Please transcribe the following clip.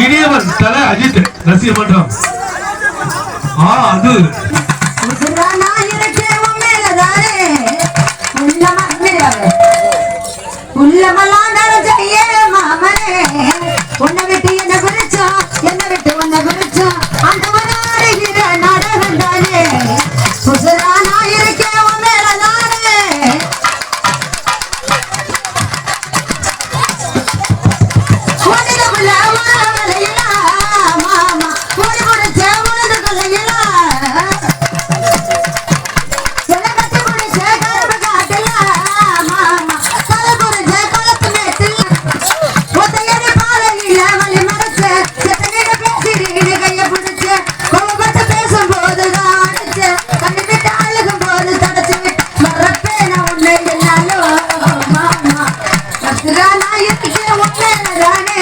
இனியவன் தலை அஜித் ரசிக மன்றம். அது உன்னை விட்டு என்ன குறிச்சோம், என்ன விட்டு உன்னை குறிச்சோம், அந்த நாடுகிற நாடகம் தானே புசுரானா இருக்கேன் உன் மேலதானே. உனக்குள்ள உறவலையிலா மாமா ஒரு முடிச்ச உனது கொள்ளையிலா சில கட்டி முடிச்ச கரும்பு காட்டுல மாமா தலை புரிஞ்ச குளத்து மேட்டில் ஒத்தையடி பாதையில வழி மறைச்ச செத்தனிட பேசிறீடு கைய பிடிச்ச கோபப்பட்டு பேசும்போதுதான் அடிச்ச கண்ணு விட்டு அழுகும் போது தடைச்சு விட்டு மறப்பேன உன்னை என்னாலும் மாமா கத்துறானா இருக்கேன் உன் மேலதானே.